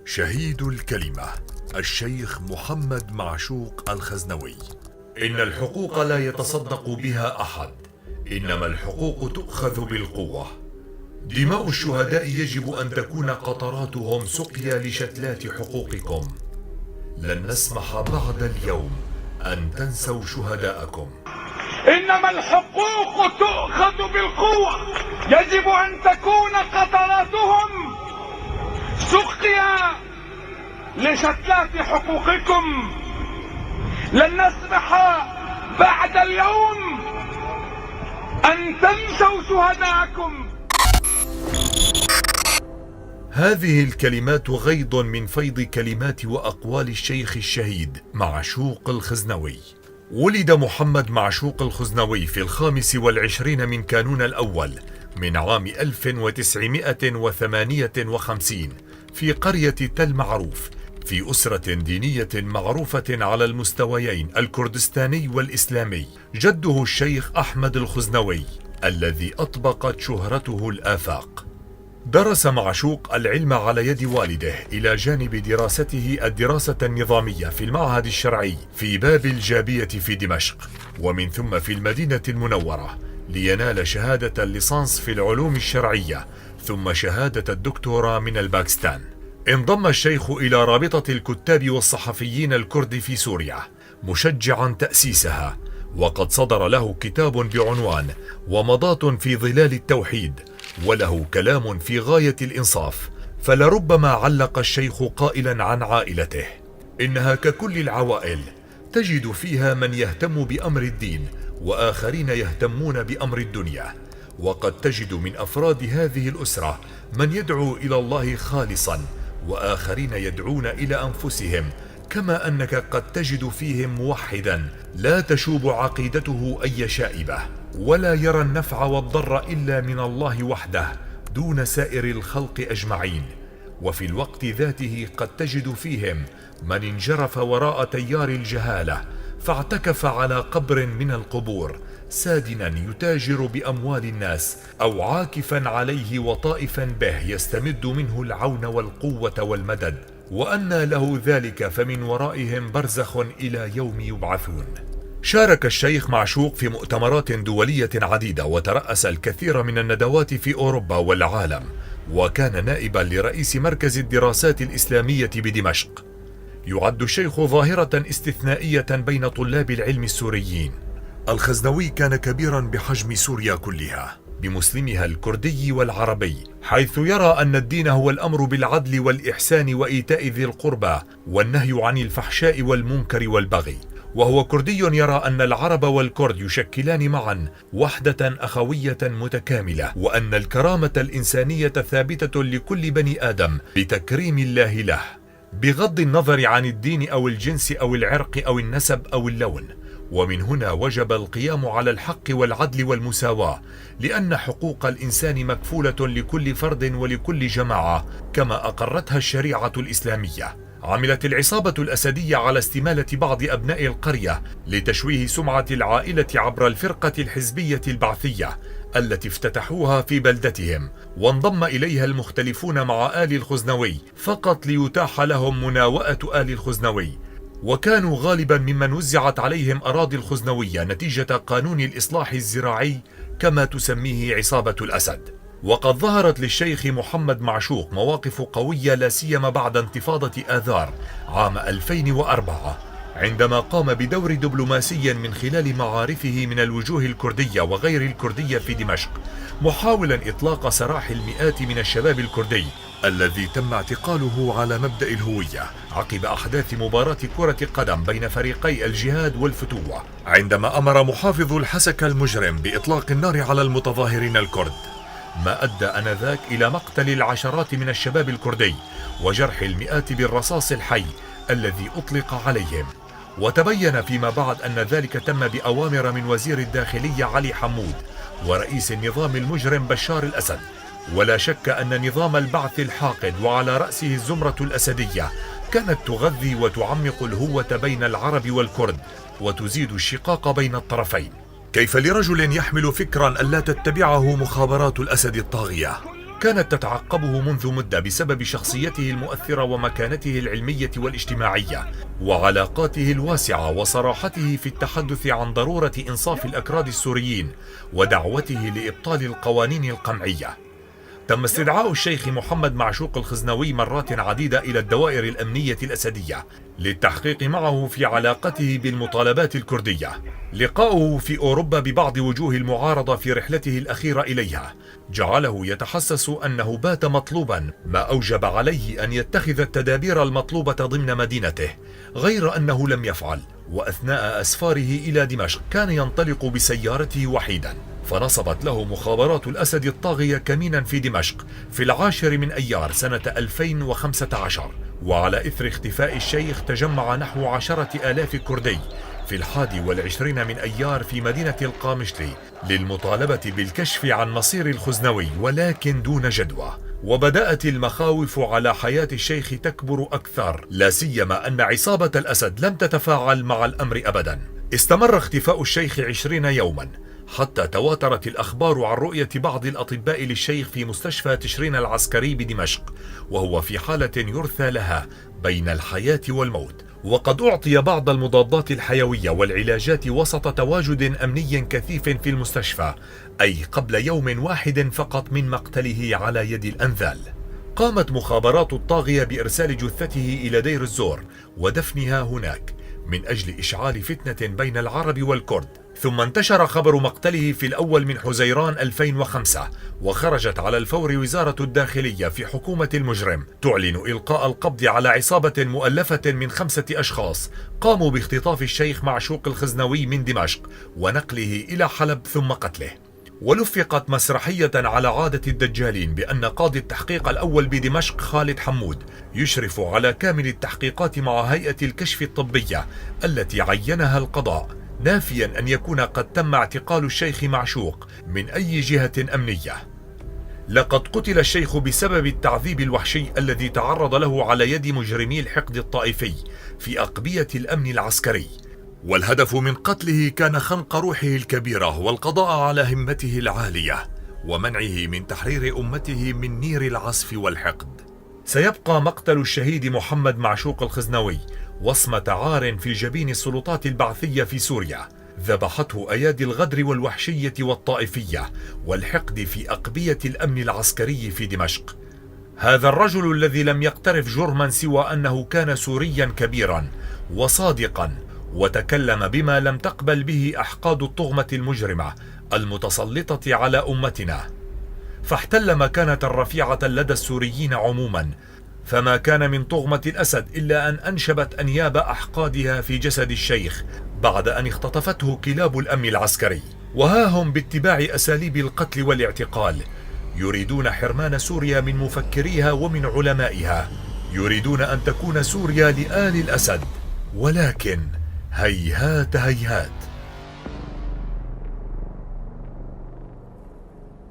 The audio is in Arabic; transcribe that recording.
شهيد الكلمة الشيخ محمد معشوق الخزنوي. إن الحقوق لا يتصدق بها أحد، إنما الحقوق تؤخذ بالقوة. دماء الشهداء يجب أن تكون قطراتهم سقيا لشتلات حقوقكم. لن نسمح بعد اليوم أن تنسوا شهداءكم. إنما الحقوق تؤخذ بالقوة، يجب أن تكون قطراتهم سقيا لشتلات حقوقكم. لن نسمح بعد اليوم أن تنسوا شهداءكم. هذه الكلمات غيض من فيض كلمات وأقوال الشيخ الشهيد معشوق الخزنوي. ولد محمد معشوق الخزنوي في 25 من كانون الأول من عام 1958 في قرية تل معروف، في أسرة دينية معروفة على المستويين الكردستاني والإسلامي. جده الشيخ أحمد الخزنوي الذي أطبقت شهرته الآفاق. درس معشوق العلم على يد والده إلى جانب دراسته الدراسة النظامية في المعهد الشرعي في باب الجابية في دمشق، ومن ثم في المدينة المنورة، لينال شهادة الليسانس في العلوم الشرعية ثم شهادة الدكتوراه من الباكستان. انضم الشيخ إلى رابطة الكتاب والصحفيين الكرد في سوريا مشجعا تأسيسها، وقد صدر له كتاب بعنوان ومضات في ظلال التوحيد، وله كلام في غاية الإنصاف. فلربما علق الشيخ قائلا عن عائلته: إنها ككل العوائل تجد فيها من يهتم بأمر الدين وآخرين يهتمون بأمر الدنيا، وقد تجد من أفراد هذه الأسرة من يدعو إلى الله خالصا، وآخرين يدعون إلى أنفسهم، كما أنك قد تجد فيهم موحدا لا تشوب عقيدته أي شائبة، ولا يرى النفع والضر إلا من الله وحده دون سائر الخلق أجمعين. وفي الوقت ذاته قد تجد فيهم من انجرف وراء تيار الجهالة فاعتكف على قبر من القبور سادنا يتاجر بأموال الناس، أو عاكفا عليه وطائفا به يستمد منه العون والقوة والمدد، وأنى له ذلك فمن ورائهم برزخ إلى يوم يبعثون. شارك الشيخ معشوق في مؤتمرات دولية عديدة، وترأس الكثير من الندوات في أوروبا والعالم، وكان نائبا لرئيس مركز الدراسات الإسلامية بدمشق. يعد الشيخ ظاهرة استثنائية بين طلاب العلم السوريين. الخزنوي كان كبيرا بحجم سوريا كلها، بمسلمها الكردي والعربي، حيث يرى أن الدين هو الأمر بالعدل والإحسان وإيتاء ذي القربى والنهي عن الفحشاء والمنكر والبغي. وهو كردي يرى أن العرب والكرد يشكلان معا وحدة أخوية متكاملة، وأن الكرامة الإنسانية ثابتة لكل بني آدم بتكريم الله له، بغض النظر عن الدين أو الجنس أو العرق أو النسب أو اللون. ومن هنا وجب القيام على الحق والعدل والمساواة، لأن حقوق الإنسان مكفولة لكل فرد ولكل جماعة كما أقرتها الشريعة الإسلامية. عملت العصابة الأسدية على استمالة بعض أبناء القرية لتشويه سمعة العائلة عبر الفرقة الحزبية البعثية التي افتتحوها في بلدتهم، وانضم إليها المختلفون مع آل الخزنوي فقط ليتاح لهم مناوئة آل الخزنوي، وكانوا غالبا ممن وزعت عليهم أراضي الخزنوية نتيجة قانون الإصلاح الزراعي كما تسميه عصابة الأسد. وقد ظهرت للشيخ محمد معشوق مواقف قوية، لا سيما بعد انتفاضة آذار عام 2004، عندما قام بدور دبلوماسي من خلال معارفه من الوجوه الكردية وغير الكردية في دمشق، محاولا إطلاق سراح المئات من الشباب الكردي الذي تم اعتقاله على مبدأ الهوية عقب أحداث مباراة كرة قدم بين فريقي الجهاد والفتوة، عندما أمر محافظ الحسكة المجرم بإطلاق النار على المتظاهرين الكرد، ما أدى آنذاك إلى مقتل العشرات من الشباب الكردي وجرح المئات بالرصاص الحي الذي أطلق عليهم. وتبين فيما بعد أن ذلك تم بأوامر من وزير الداخلية علي حمود ورئيس النظام المجرم بشار الأسد. ولا شك أن نظام البعث الحاقد وعلى رأسه الزمرة الأسدية كانت تغذي وتعمق الهوة بين العرب والكرد وتزيد الشقاق بين الطرفين. كيف لرجل يحمل فكرا ألا تتبعه مخابرات الأسد الطاغية كانت تتعقبه منذ مدة بسبب شخصيته المؤثرة ومكانته العلمية والاجتماعية وعلاقاته الواسعة وصراحته في التحدث عن ضرورة إنصاف الأكراد السوريين ودعوته لإبطال القوانين القمعية. تم استدعاء الشيخ محمد معشوق الخزنوي مرات عديدة إلى الدوائر الأمنية الأسدية للتحقيق معه في علاقته بالمطالبات الكردية. لقاؤه في أوروبا ببعض وجوه المعارضة في رحلته الأخيرة إليها جعله يتحسس أنه بات مطلوبا، ما أوجب عليه أن يتخذ التدابير المطلوبة ضمن مدينته، غير أنه لم يفعل. وأثناء أسفاره إلى دمشق كان ينطلق بسيارته وحيدا، فنصبت له مخابرات الأسد الطاغية كمينا في دمشق في 10 من أيار سنة 2015. وعلى إثر اختفاء الشيخ تجمع نحو 10,000 كردي في 21 من أيار في مدينة القامشلي للمطالبة بالكشف عن مصير الخزنوي، ولكن دون جدوى. وبدأت المخاوف على حياة الشيخ تكبر أكثر، لا سيما أن عصابة الأسد لم تتفاعل مع الأمر أبدا. استمر اختفاء الشيخ 20 يوما حتى تواترت الأخبار عن رؤية بعض الأطباء للشيخ في مستشفى تشرين العسكري بدمشق وهو في حالة يرثى لها بين الحياة والموت، وقد أعطي بعض المضادات الحيوية والعلاجات وسط تواجد أمني كثيف في المستشفى، أي قبل يوم واحد فقط من مقتله على يد الأنذال. قامت مخابرات الطاغية بإرسال جثته إلى دير الزور ودفنها هناك من أجل إشعال فتنة بين العرب والكرد. ثم انتشر خبر مقتله في الأول من حزيران 2005، وخرجت على الفور وزارة الداخلية في حكومة المجرم تعلن إلقاء القبض على عصابة مؤلفة من 5 أشخاص قاموا باختطاف الشيخ معشوق الخزنوي من دمشق ونقله إلى حلب ثم قتله. ولفقت مسرحية على عادة الدجالين بأن قاضي التحقيق الأول بدمشق خالد حمود يشرف على كامل التحقيقات مع هيئة الكشف الطبية التي عينها القضاء، نافيا أن يكون قد تم اعتقال الشيخ معشوق من أي جهة أمنية. لقد قتل الشيخ بسبب التعذيب الوحشي الذي تعرض له على يد مجرمي الحقد الطائفي في أقبية الأمن العسكري، والهدف من قتله كان خنق روحه الكبيرة والقضاء على همته العالية ومنعه من تحرير أمته من نير العسف والحقد. سيبقى مقتل الشهيد محمد معشوق الخزنوي وصمة عار في جبين السلطات البعثية في سوريا، ذبحته أيادي الغدر والوحشية والطائفية والحقد في أقبية الأمن العسكري في دمشق. هذا الرجل الذي لم يقترف جرما سوى أنه كان سوريا كبيرا وصادقا، وتكلم بما لم تقبل به أحقاد الطغمة المجرمة المتسلطة على أمتنا، فاحتل مكانة رفيعة لدى السوريين عموما، فما كان من طغمة الأسد إلا أن أنشبت أنياب أحقادها في جسد الشيخ بعد أن اختطفته كلاب الأمن العسكري. وها هم باتباع أساليب القتل والاعتقال يريدون حرمان سوريا من مفكريها ومن علمائها، يريدون أن تكون سوريا لآل الأسد، ولكن هيهات هيهات.